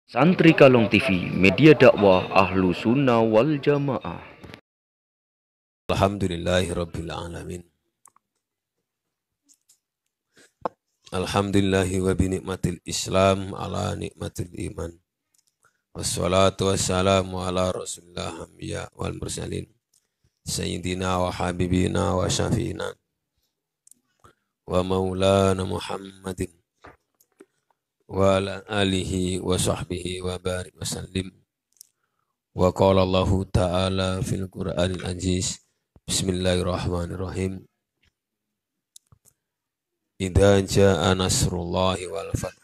Santri Kalong TV, media dakwah Ahlu Sunnah wal Jamaah. Alhamdulillahirabbil alamin. Alhamdulillahi wa bi nikmatil Islam ala nikmatil iman. Wassalatu wassalamu ala Rasulillah anbiya wal mursalin. Sayyidina wa habibina wa syafiina wa maulana Muhammadin wa ala alihi wa sahbihi wa barik wa sallim. Wa qala Allah ta'ala fil Qur'anil Aziz. Bismillahirrahmanirrahim. Idza jaa nasrullahi wal fath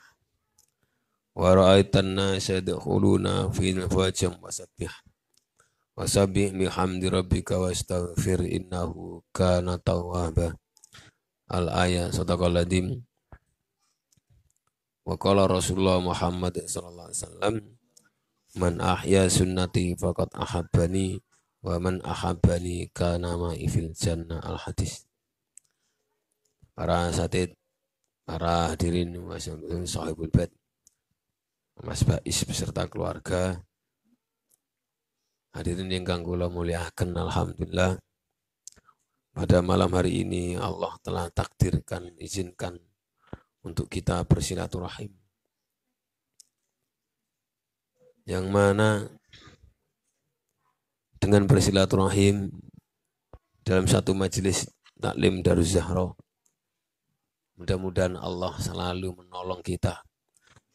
wa ra'aitan nasa yadkhuluna fi afwajin wasabbih bihamdi rabbika wastaghfir innahu kana tawwaba. Al-ayat sadaqal ladhim. Wa qala Rasulullah Muhammad sallallahu alaihi wasallam, man ahya sunnati faqad ahabbani wa man ahabbani kana ma'i fil jannah. Al-hadis. Para asatid, para hadirin wasallam sahibul bait, Mas Bais beserta keluarga, hadirin yang kula muliakan, alhamdulillah pada malam hari ini Allah telah takdirkan, izinkan untuk kita bersilaturahim, yang mana dengan bersilaturahim dalam satu majelis taklim Daruz Zahra, mudah-mudahan Allah selalu menolong kita,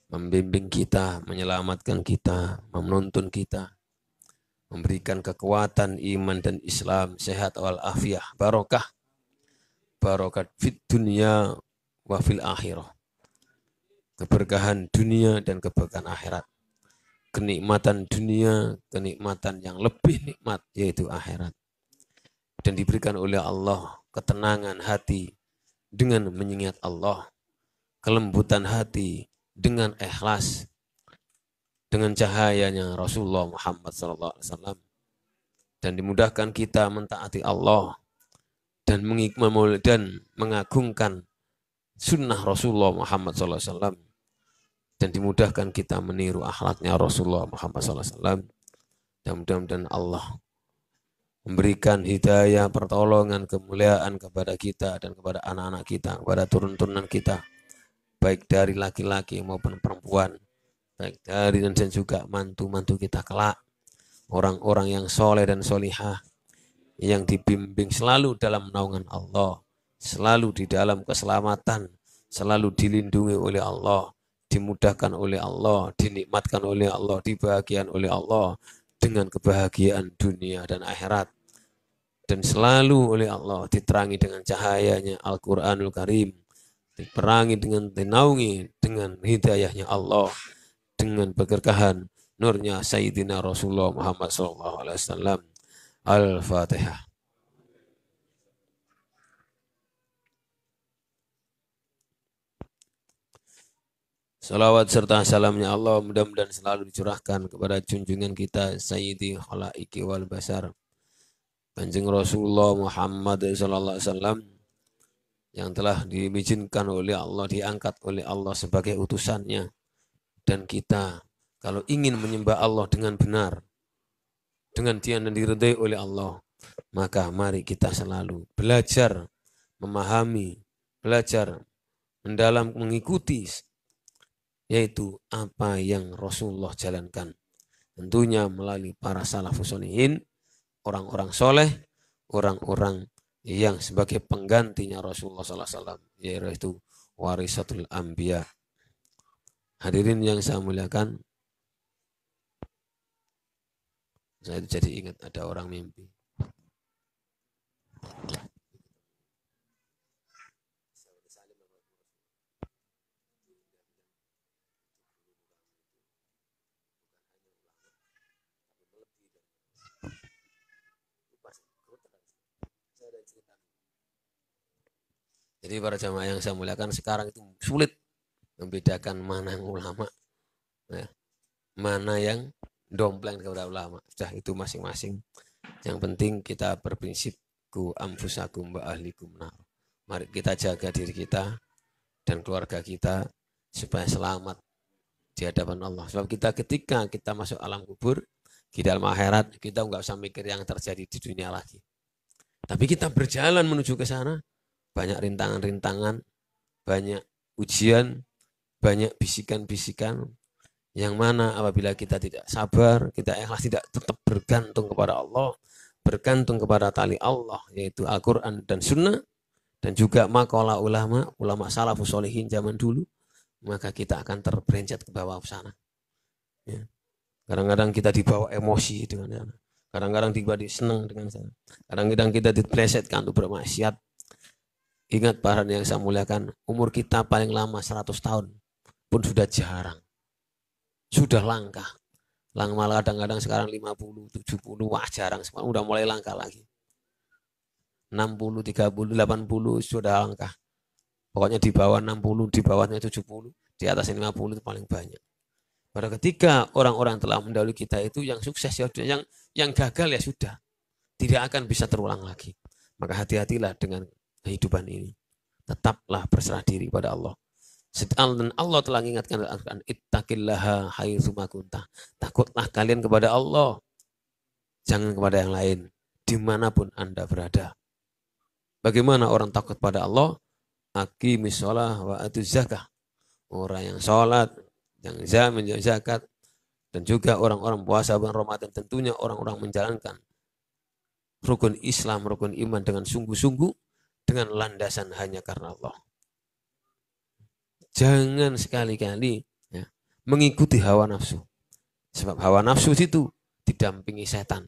membimbing kita, menyelamatkan kita, menuntun kita, memberikan kekuatan iman dan Islam, sehat wal afiyah, barokah, barokat fit dunia wa fil akhirah, keberkahan dunia dan keberkahan akhirat, kenikmatan dunia, kenikmatan yang lebih nikmat yaitu akhirat, dan diberikan oleh Allah ketenangan hati dengan mengingat Allah, kelembutan hati dengan ikhlas, dengan cahayanya Rasulullah Muhammad SAW, dan dimudahkan kita mentaati Allah dan mengagungkan sunnah Rasulullah Muhammad SAW, dan dimudahkan kita meniru akhlaknya Rasulullah Muhammad SAW. Dan mudah-mudahan Allah memberikan hidayah, pertolongan, kemuliaan kepada kita dan kepada anak-anak kita, kepada turun-turunan kita, baik dari laki-laki maupun perempuan, baik dari dan juga mantu-mantu kita kelak, orang-orang yang soleh dan solihah, yang dibimbing selalu dalam naungan Allah, selalu di dalam keselamatan, selalu dilindungi oleh Allah, dimudahkan oleh Allah, dinikmatkan oleh Allah, dibahagiakan oleh Allah dengan kebahagiaan dunia dan akhirat, dan selalu oleh Allah diterangi dengan cahayanya Al-Quranul Karim, diperangi dengan dinaungi dengan hidayahnya Allah, dengan keberkahan nurnya Sayyidina Rasulullah Muhammad SAW. Al-Fatihah. Salawat serta salamnya Allah mudah-mudahan selalu dicurahkan kepada junjungan kita Sayyidi Khalaiki wal Basar, Kanjeng Rasulullah Muhammad SAW, yang telah diizinkan oleh Allah, diangkat oleh Allah sebagai utusannya. Dan kita kalau ingin menyembah Allah dengan benar, dengan dia dan diridai oleh Allah, maka mari kita selalu belajar memahami, belajar mendalam mengikuti, yaitu apa yang Rasulullah jalankan. Tentunya melalui para salafus sholihin, orang-orang soleh, orang-orang yang sebagai penggantinya Rasulullah SAW, yaitu warisatul anbiya. Hadirin yang saya muliakan, saya jadi ingat ada orang mimpi. Jadi para jamaah yang saya muliakan, sekarang itu sulit membedakan mana yang ulama, ya, mana yang dompleng kepada ulama. Sudah itu masing-masing. Yang penting kita berprinsip ku anfusakum wa ahlikum nar. Mari kita jaga diri kita dan keluarga kita supaya selamat di hadapan Allah. Sebab kita ketika kita masuk alam kubur, di dalam akhirat, kita nggak usah mikir yang terjadi di dunia lagi. Tapi kita berjalan menuju ke sana, banyak rintangan-rintangan, banyak ujian, banyak bisikan-bisikan, yang mana apabila kita tidak sabar, kita ikhlas, tidak tetap bergantung kepada Allah, bergantung kepada tali Allah, yaitu Al-Quran dan Sunnah, dan juga makalah ulama salafus sholihin zaman dulu, maka kita akan terberenjet ke bawah sana. Ya. Kadang-kadang kita dibawa emosi dengan sana. Kadang-kadang dibawa senang dengan sana. Kadang-kadang kita diplesetkan untuk bermaksiat. Ingat para yang saya muliakan, umur kita paling lama 100 tahun pun sudah jarang. Sudah langka. Malah kadang-kadang sekarang 50, 70, wah jarang. Sekarang udah mulai langka lagi. 60, 30, 80 sudah langka. Pokoknya di bawah 60, di bawahnya 70, di atas 50 itu paling banyak. Pada ketika orang-orang telah mendahului kita itu yang sukses ya sudah, yang gagal ya sudah. Tidak akan bisa terulang lagi. Maka hati-hatilah dengan kehidupan ini. Tetaplah berserah diri pada Allah. Dan Allah telah mengingatkan dalam Al-Quran, ittaqillaha haitsu ma kunta. Takutlah kalian kepada Allah. Jangan kepada yang lain. Dimanapun Anda berada. Bagaimana orang takut pada Allah? Aqimis shalah wa atuz zakah. Orang yang sholat, yang zakat, dan juga orang-orang puasa bulan Ramadan, tentunya orang-orang menjalankan rukun Islam, rukun iman dengan sungguh-sungguh, dengan landasan hanya karena Allah. Jangan sekali-kali ya, mengikuti hawa nafsu. Sebab hawa nafsu itu didampingi setan.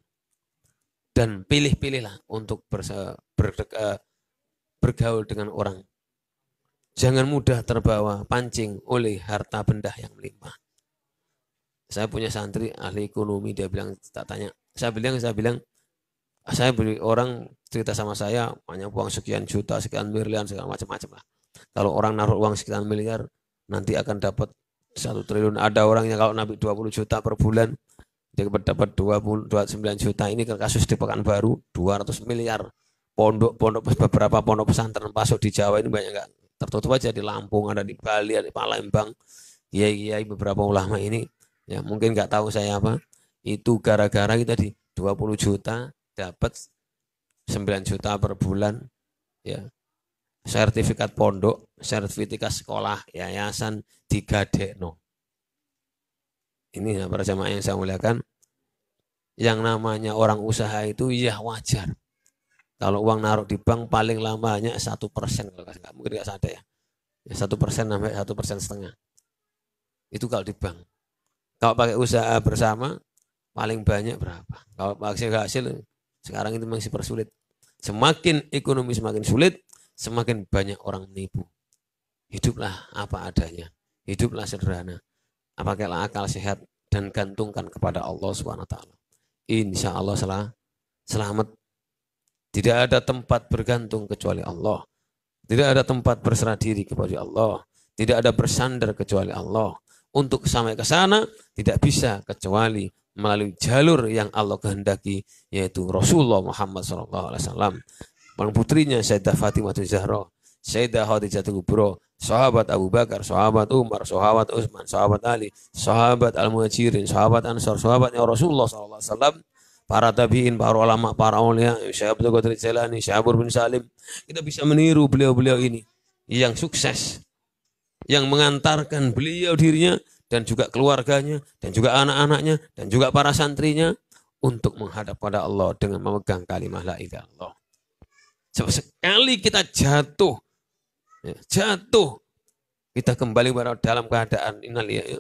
Dan pilih-pilihlah untuk bergaul dengan orang. Jangan mudah terbawa pancing oleh harta benda yang melimpah. Saya punya santri ahli ekonomi, dia bilang, tak tanya. Saya bilang, saya beli orang cerita sama saya, banyak uang sekian juta, sekian miliar, segala macam-macam lah. Kalau orang naruh uang sekian miliar, nanti akan dapat 1 triliun. Ada orang yang kalau nabi 20 juta per bulan, dia dapat 29 juta. Ini kasus di Pekanbaru, 200 miliar. Beberapa pondok pesantren masuk di Jawa ini banyak enggak tertutup aja, di Lampung, ada di Bali, ada di Palembang. Kiai beberapa ulama ini ya mungkin nggak tahu saya apa. Itu gara-gara kita di 20 juta dapat 9 juta per bulan ya. Sertifikat pondok, sertifikat sekolah, yayasan digadekno. Ini ya para jamaah yang saya muliakan. Yang namanya orang usaha itu ya wajar. Kalau uang naruh di bank paling lama hanya 1%, nggak mungkin nggak ada ya. 1% sampai 1,5%. Itu kalau di bank. Kalau pakai usaha bersama paling banyak berapa? Kalau pakai hasil sekarang itu masih persulit. Semakin ekonomi semakin sulit, semakin banyak orang menipu. Hiduplah apa adanya. Hiduplah sederhana. Pakailah akal sehat dan gantungkan kepada Allah SWT. Insya Allah selamat. Tidak ada tempat bergantung kecuali Allah. Tidak ada tempat berserah diri kepada Allah. Tidak ada bersandar kecuali Allah. Untuk sampai ke sana tidak bisa kecuali melalui jalur yang Allah kehendaki, yaitu Rasulullah Muhammad SAW. Paling putrinya Sayyidah Fatimah Zahra, Sayyidah Khadijah Kubra, sahabat Abu Bakar, sahabat Umar, sahabat Utsman, sahabat Ali, sahabat Al-Muhajirin, sahabat Ansar, sahabatnya Rasulullah SAW. Para tabi'in, para ulama, para aulia, Syekh Abdul Qadir Jailani, Syekh Abdul bin Salim. Kita bisa meniru beliau-beliau ini yang sukses, yang mengantarkan beliau dirinya dan juga keluarganya dan juga anak-anaknya dan juga para santrinya untuk menghadap pada Allah dengan memegang kalimat la ilaha illallah. Sekali kita jatuh, kita kembali pada dalam keadaan innalillahi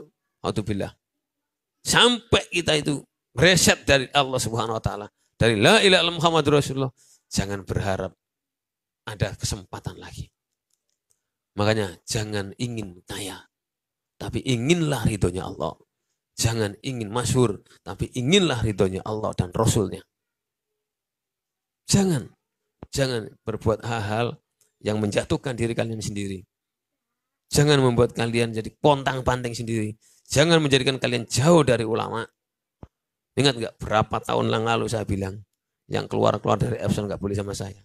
sampai kita itu reset dari Allah Subhanahu wa taala, dari la ilaha illallah Muhammadur Rasulullah, jangan berharap ada kesempatan lagi. Makanya jangan ingin kaya, tapi inginlah ridhonya Allah. Jangan ingin masyhur, tapi inginlah ridhonya Allah dan Rasulnya. Jangan berbuat hal-hal yang menjatuhkan diri kalian sendiri. Jangan membuat kalian jadi pontang-panting sendiri. Jangan menjadikan kalian jauh dari ulama. Ingat nggak berapa tahun yang lalu saya bilang, yang keluar dari Epson nggak boleh sama saya.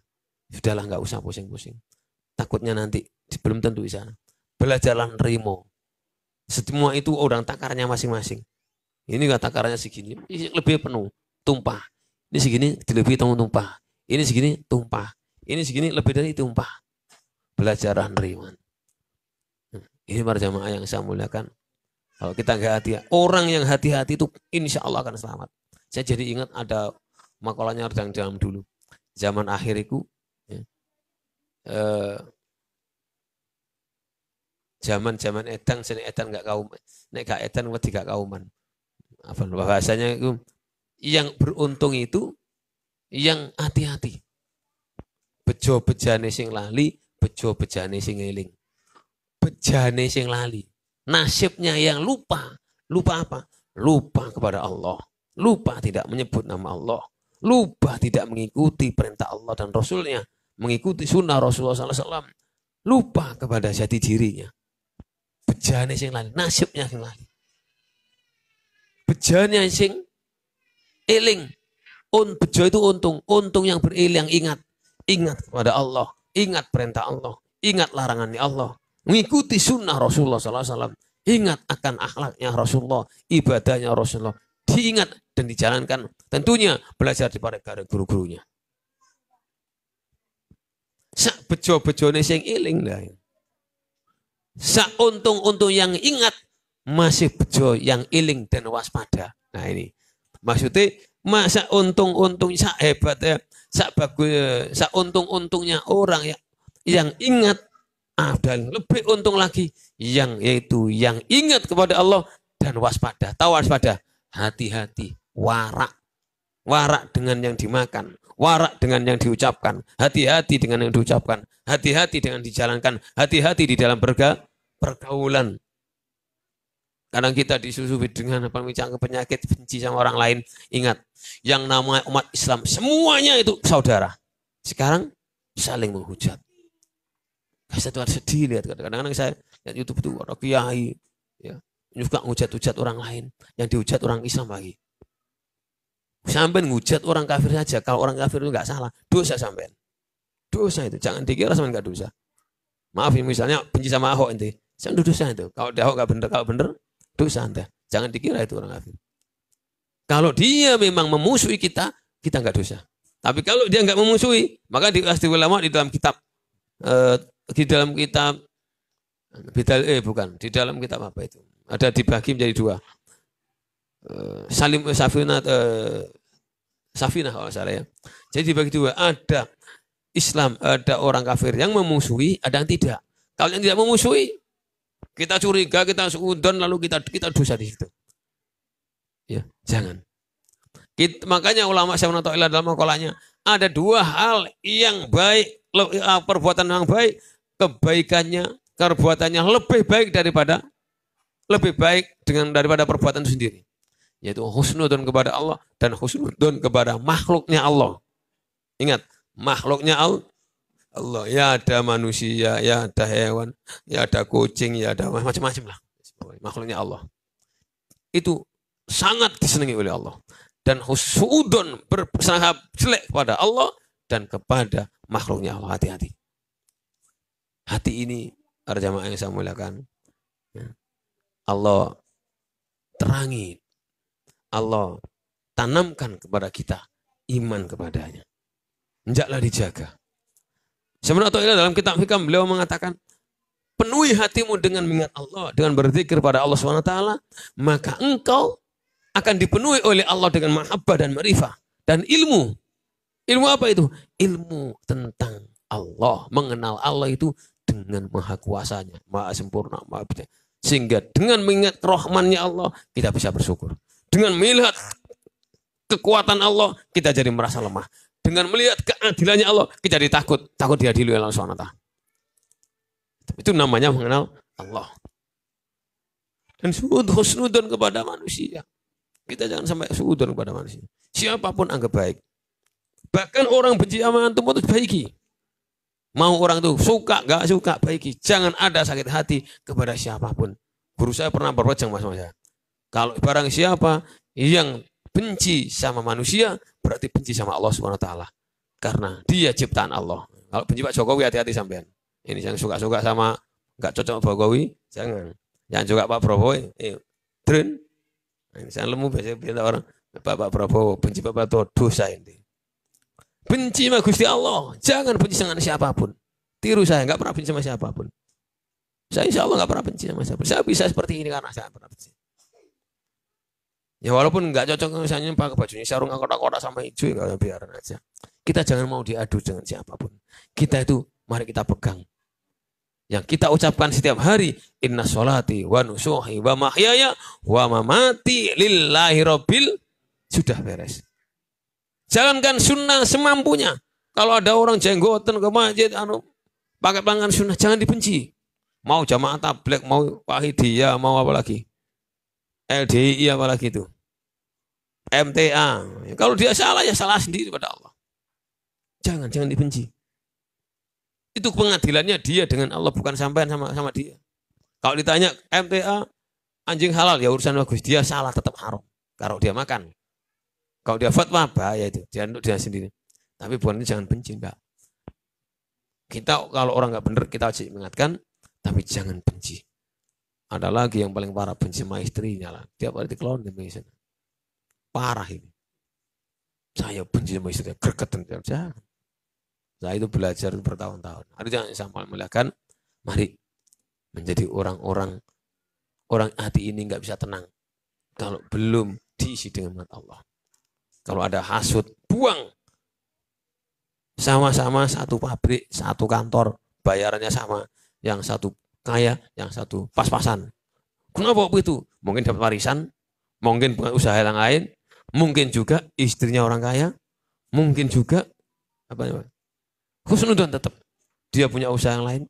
Sudahlah, nggak usah pusing-pusing. Takutnya nanti belum tentu di sana. Belajarlah nerimo. Semua itu orang takarnya masing-masing. Ini nggak takarnya segini, ini lebih penuh, tumpah. Ini segini lebih tumpah. Ini segini tumpah. Ini segini lebih dari tumpah. Belajar nerima. Ini para jamaah yang saya muliakan. Kalau kita nggak hati-hati, orang yang hati-hati itu insya Allah akan selamat. Saya jadi ingat ada makalahnya yang dalam dulu. Zaman akhir itu, ya, zaman edan, sini edan nggak kaum, nek gak edan wedi gak kauman. Apa bahasanya itu? Yang beruntung itu yang hati-hati. Bejo bejane sing lali, bejo bejane sing eling. Bejane sing lali. Nasibnya yang lupa. Lupa apa? Lupa kepada Allah. Lupa tidak menyebut nama Allah. Lupa tidak mengikuti perintah Allah dan Rasulnya. Mengikuti sunnah Rasulullah SAW. Lupa kepada jati dirinya. Bejane sing lali. Nasibnya sing lali. Bejane sing eling. Bejo itu untung. Untung yang beriling, yang ingat. Ingat kepada Allah. Ingat perintah Allah. Ingat larangannya Allah. Mengikuti sunnah Rasulullah SAW. Ingat akan akhlaknya Rasulullah. Ibadahnya Rasulullah. Diingat dan dijalankan. Tentunya belajar daripada guru-gurunya. Sak bejo-bejone sing eling lah. Sak untung-untung yang ingat. Masih bejo yang eling dan waspada. Nah ini. Maksudnya masa untung-untung sak hebat ya. Sak bagus, sak untung-untungnya orang yang ingat. Dan lebih untung lagi yang yaitu yang ingat kepada Allah dan waspada. Tahu waspada? Hati-hati, warak. Warak dengan yang dimakan, warak dengan yang diucapkan, hati-hati dengan yang diucapkan, hati-hati dengan dijalankan, hati-hati di dalam pergaulan. Kadang kita disusupi dengan penyakit benci sama orang lain. Ingat, yang namanya umat Islam semuanya itu saudara. Sekarang saling menghujat. Saya tuh sedih lihat kadang-kadang saya lihat YouTube tuh orang kiai ya juga ngujat-ujat orang lain, yang dihujat orang Islam lagi. Sampai ngujat orang kafir saja, kalau orang kafir itu nggak salah, dosa sampai. Dosa itu, jangan dikira sampai nggak dosa. Maaf ya, misalnya benci sama Ahok ente, saya dosa itu. Kalau Ahok nggak bener, kalau bener dosa ente. Jangan dikira itu orang kafir. Kalau dia memang memusuhi kita, kita nggak dosa. Tapi kalau dia nggak memusuhi, maka di ulama di dalam kitab di dalam kitab di dalam kitab apa itu ada dibagi menjadi dua, Salim Safinah kalau salah ya. Jadi dibagi dua, ada Islam, ada orang kafir yang memusuhi, ada yang tidak. Kalau yang tidak memusuhi, kita curiga, kita seudon, lalu kita dosa di situ. Ya, jangan. Makanya ulama saya menonton dalam makalahnya ada dua hal yang baik, perbuatan yang baik, kebaikannya, perbuatannya lebih baik daripada perbuatan itu sendiri. Yaitu husnudun kepada Allah dan husnudun kepada makhluknya Allah. Ingat, makhluknya Allah. Ya ada manusia, ya ada hewan, ya ada kucing, ya ada macam-macam lah. Makhluknya Allah. Itu sangat disenangi oleh Allah. Dan husnudun bersangat jelek kepada Allah dan kepada makhluknya Allah. Hati-hati. Hati ini, para jamaah yang saya muliakan, Allah terangi, Allah tanamkan kepada kita iman kepadanya. Hendaklah dijaga. Sebenarnya dalam kitab hikam beliau mengatakan, penuhi hatimu dengan mengingat Allah, dengan berzikir pada Allah SWT, maka engkau akan dipenuhi oleh Allah dengan mahabbah dan ma'rifah dan ilmu. Ilmu apa itu? Ilmu tentang Allah. Mengenal Allah itu dengan maha kuasanya, maha sempurna, maha bijak. Sehingga dengan mengingat rahmannya Allah, kita bisa bersyukur. Dengan melihat kekuatan Allah, kita jadi merasa lemah. Dengan melihat keadilannya Allah, kita jadi takut diadili oleh Allah SWT. Itu namanya mengenal Allah. Dan husnudun kepada manusia. Kita jangan sampai suudon kepada manusia. Siapapun anggap baik. Bahkan orang benci sama antum itu baiki. Mau orang itu suka, gak suka, baiki. Jangan ada sakit hati kepada siapapun. Guru saya pernah berwajang mas-mas saya. Kalau barang siapa yang benci sama manusia, berarti benci sama Allah SWT. Karena dia ciptaan Allah. Kalau benci Pak Jokowi, hati-hati sampean. Ini yang suka-suka sama, gak cocok Pak Jokowi, jangan. Yang juga Pak Prabowo, Dren. Saya lemu biasanya bilang orang, Pak Prabowo, benci Pak Prabowo, dosa ini. Benci sama Gusti Allah, jangan benci dengan siapapun. Tiru saya, nggak pernah benci sama siapapun. Saya insya Allah nggak pernah benci sama siapapun. Saya bisa seperti ini karena saya pernah benci. Ya walaupun nggak cocok misalnya pakai bajunya sarung kotak-kotak sama hijau, ya biarin aja. Kita jangan mau diadu dengan siapapun. Kita itu, mari kita pegang. Yang kita ucapkan setiap hari, inna sholati wa nusuhi wa mahyaya wa mamati lillahi rabbil, sudah beres. Jalankan sunnah semampunya. Kalau ada orang jenggotan ke masjid, pakai pelanggan sunnah, jangan dibenci. Mau jamaah tabligh, mau wahidiyah, mau apa lagi? LDI apa lagi itu? MTA. Kalau dia salah, ya salah sendiri pada Allah. Jangan dibenci. Itu pengadilannya dia dengan Allah, bukan sampean sama dia. Kalau ditanya MTA, anjing halal, ya urusan bagus. Dia salah, tetap haram. Kalau dia makan. Kalau dia fatwa, bahaya itu. Dia untuk dia sendiri. Tapi bukan itu jangan benci, enggak. Kita kalau orang nggak benar, kita wajib mengingatkan, tapi jangan benci. Ada lagi yang paling parah, benci sama istrinya lah. Tiap hari dikelon di Indonesia. Parah ini. Saya benci sama istrinya, gregetan. Jangan. Saya itu belajar bertahun-tahun. Ada jangan sampai melihatkan, mari menjadi orang-orang, orang hati ini nggak bisa tenang kalau belum diisi dengan rahmat Allah. Kalau ada hasud, buang. Sama-sama satu pabrik, satu kantor, bayarannya sama. Yang satu kaya, yang satu pas-pasan. Kenapa begitu? Mungkin dapat warisan, mungkin bukan usaha yang lain, mungkin juga istrinya orang kaya, mungkin juga husnudon tetap. Dia punya usaha yang lain.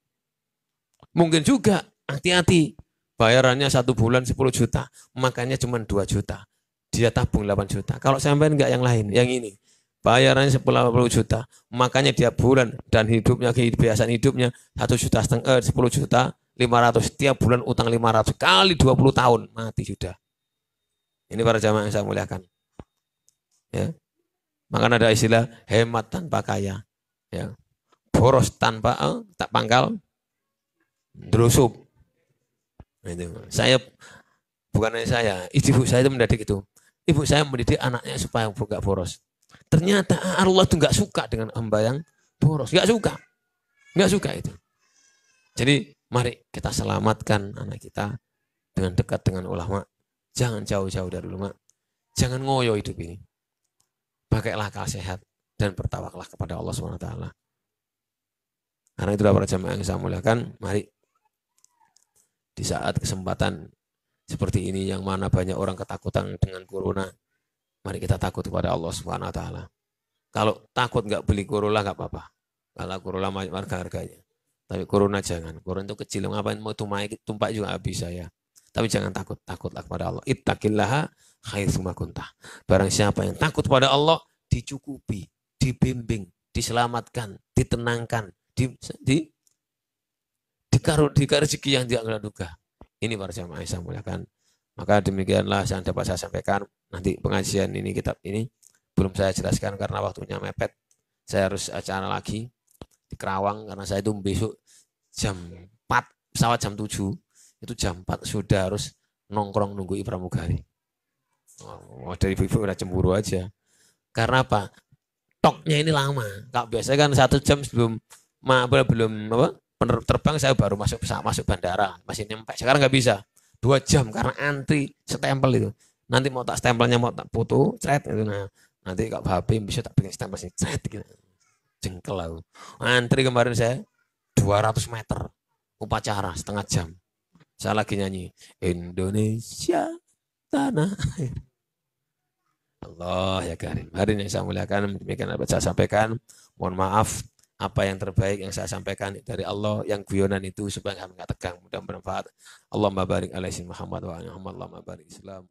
Mungkin juga, hati-hati, bayarannya 1 bulan 10 juta, makanya cuma 2 juta. Dia tabung 8 juta. Kalau sampai enggak yang lain, yang ini. Bayarannya 10 juta, makanya dia bulan dan hidupnya, kebiasaan hidupnya 1,5 juta, 10 juta, 500. Tiap bulan utang 500 kali 20 tahun, mati sudah. Ini para jamaah yang saya muliakan. Ya. Maka ada istilah hemat tanpa kaya. Ya. Boros tanpa tak pangkal, drusuk. Saya, bukan hanya saya, ibu saya itu mendidik itu. Ibu saya mendidik anaknya supaya enggak boros. Ternyata Allah itu enggak suka dengan hamba yang boros. Enggak suka itu. Jadi mari kita selamatkan anak kita dengan dekat dengan ulama. Jangan jauh-jauh dari ulama. Jangan ngoyo hidup ini. Pakailah akal sehat dan bertawakal kepada Allah SWT. Karena itulah para jamaah yang saya muliakan, mari di saat kesempatan seperti ini yang mana banyak orang ketakutan dengan corona, mari kita takut kepada Allah Subhanahu wa taala. Kalau takut nggak beli corona nggak apa-apa. Kalau corona harga harganya. Tapi corona jangan. Corona itu kecil, ngapain mau tumpah juga nggak bisa ya. Tapi jangan takut, takutlah kepada Allah. Ittaqillaha haitsu ma kunta. Barang siapa yang takut kepada Allah, dicukupi, dibimbing, diselamatkan, ditenangkan, dikasih rezeki yang tidak duga. Ini para jamaah yang saya muliakan. Maka demikianlah yang dapat saya sampaikan. Nanti pengajian ini, kitab ini belum saya jelaskan karena waktunya mepet. Saya harus acara lagi di Kerawang karena saya itu besok jam 4, pesawat jam 7. Itu jam 4 sudah harus nongkrong nunggu pramugari. Dari ibu-ibu udah cemburu aja. Karena apa? Toknya ini lama. Kalau biasanya kan 1 jam sebelum terbang saya baru masuk bandara, masih nyampe. Sekarang nggak bisa. 2 jam karena antri stempel itu. Nanti mau tak stempelnya mau tak foto, cret itu. Nah, nanti Kak Habib bisa tak bikin stempel sini, cret gitu. Jengkel aku. Antri kemarin saya 200 meter upacara setengah jam. Saya lagi nyanyi Indonesia tanah air. Allah ya karim. Hari ini saya muliakan, demikian apa saya sampaikan. Mohon maaf apa yang terbaik yang saya sampaikan dari Allah, yang guyonan itu supaya kami nggak tegang, mudah bermanfaat. Allahumma barik alaihi Muhammad wa ala Muhammad, Allahumma barik Islam.